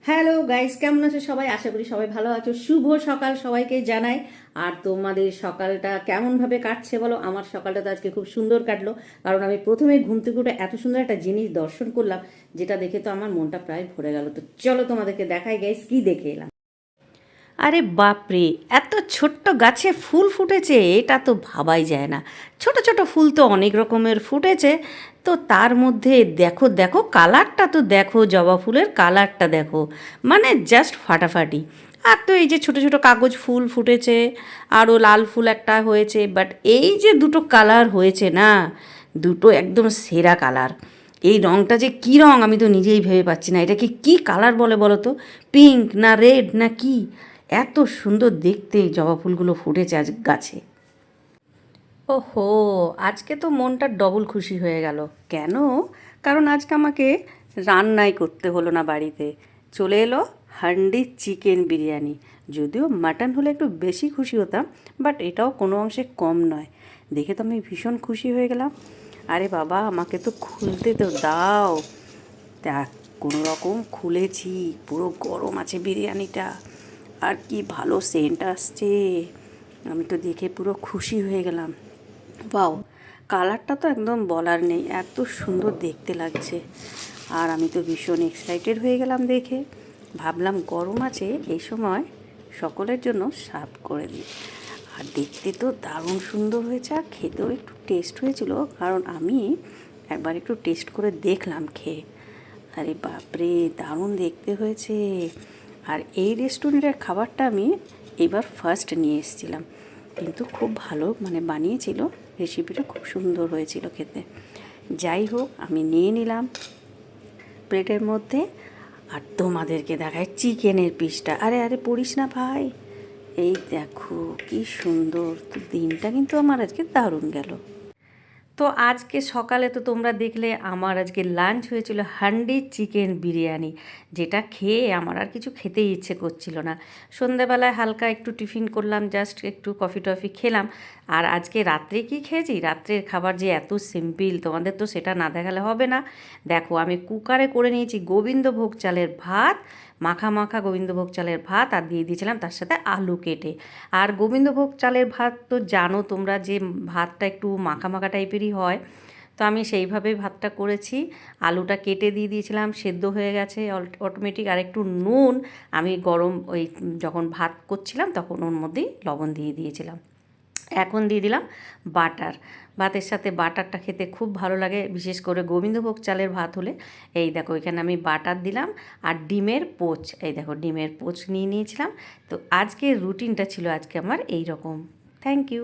Hello guys, কেমন আছো সবাই? আশা করি সবাই ভালো আছো। শুভ সকাল সবাইকে জানাই। আর তোমাদের সকালটা কেমনভাবে কাটছে বলো? আমার সকালটা তো আজকে খুব সুন্দর কাটলো, কারণ আমি প্রথমে ঘুম থেকে উঠে এত সুন্দর একটা জিনিস দর্শন করলাম, যেটা দেখে তো আমার মনটা প্রায় ভরে গেল। তো চলো তোমাদেরকে দেখাই গাইস কি দেখে এলাম। আরে বাপরে, এত ছোট্ট গাছে ফুল ফুটেছে, এটা তো ভাবাই যায় না। ছোট ছোট ফুল তো অনেক রকমের ফুটেছে, তো তার মধ্যে দেখো দেখো কালারটা তো দেখো, জবা ফুলের কালারটা দেখো, মানে জাস্ট ফাটাফাটি। আর তো এই যে ছোট ছোট কাগজ ফুল ফুটেছে, আরও লাল ফুল একটা হয়েছে, বাট এই যে দুটো কালার হয়েছে না, দুটো একদম সেরা কালার। এই রঙটা যে কী রঙ আমি তো নিজেই ভেবে পাচ্ছি না, এটাকে কী কালার বলে বলো তো? পিঙ্ক না রেড না কি? এত সুন্দর দেখতে জবা ফুলগুলো ফুটেছে আজ গাছে। ওহো, আজকে তো মনটা ডবল খুশি হয়ে গেল। কেন? কারণ আজকে আমাকে রান্নাই করতে হলো না বাড়িতে, চলে এলো হান্ডি চিকেন বিরিয়ানি। যদিও মাটন হলে একটু বেশি খুশি হতাম, বাট এটাও কোনো অংশে কম নয়। দেখে তো আমি ভীষণ খুশি হয়ে গেলাম। আরে বাবা, আমাকে তো খুলতে তো দাও। তা কোনো রকম খুলেছি, পুরো গরম আছে বিরিয়ানিটা, আর কি ভালো সেন্ট আসছে। আমি তো দেখে পুরো খুশি হয়ে গেলাম। বাও, কালারটা তো একদম বলার নেই, এত সুন্দর দেখতে লাগছে। আর আমি তো ভীষণ এক্সাইটেড হয়ে গেলাম দেখে। ভাবলাম গরম আছে, এই সময় সকলের জন্য সার্ভ করে দিই। আর দেখতে তো দারুণ সুন্দর হয়েছে, আর খেতেও একটু টেস্ট হয়েছিল, কারণ আমি একবার একটু টেস্ট করে দেখলাম খেয়ে। আরে বাপরে, দারুণ দেখতে হয়েছে। আর এই রেস্টুরেন্টের খাবারটা আমি এবার ফার্স্ট নিয়ে এসেছিলাম, কিন্তু খুব ভালো মানে বানিয়েছিল, রেসিপিটা খুব সুন্দর হয়েছিল খেতে। যাই হোক, আমি নিয়ে নিলাম প্লেটের মধ্যে। আর তোমাদেরকে দেখায় চিকেনের পিসটা। আরে আরে পড়িস না ভাই, এই দেখো কি সুন্দর। তো দিনটা কিন্তু আমার আজকে দারুণ গেল। তো আজকে সকালে তো তোমরা দেখলে আমার আজকে লাঞ্চ হয়েছিল হান্ডি চিকেন বিরিয়ানি, যেটা খেয়ে আমার আর কিছু খেতেই ইচ্ছে করছিল না। সন্ধ্যাবেলায় হালকা একটু টিফিন করলাম, জাস্ট একটু কফি টফি খেলাম। আর আজকে রাত্রে কি খেয়েছি, রাত্রের খাবার যে এত সিম্পল, তোমাদের তো সেটা না দেখালে হবে না। দেখো, আমি কুকারে করে নিয়েছি গোবিন্দভোগ চালের ভাত, মাখা মাখা গোবিন্দভোগ চালের ভাত, আর দিয়ে দিয়েছিলাম তার সাথে আলু কেটে। আর গোবিন্দভোগ চালের ভাত তো জানো তোমরা যে ভাতটা একটু মাখা মাখা টাইপেরই হয়, তো আমি সেইভাবেই ভাতটা করেছি। আলুটা কেটে দিয়ে দিয়েছিলাম, সেদ্ধ হয়ে গেছে অটোমেটিক। আর একটু নুন আমি গরম ওই যখন ভাত করছিলাম তখন ওর মধ্যেই লবণ দিয়ে দিয়েছিলাম। এখন দিয়ে দিলাম বাটার। ভাতের সাথে বাটারটা খেতে খুব ভালো লাগে, বিশেষ করে গোবিন্দভোগ চালের ভাত হলে। এই দেখো, এখানে আমি বাটার দিলাম। আর ডিমের পোচ, এই দেখো ডিমের পোচ নিয়ে নিয়েছিলাম। তো আজকের রুটিনটা ছিল আজকে আমার এই রকম। Thank you.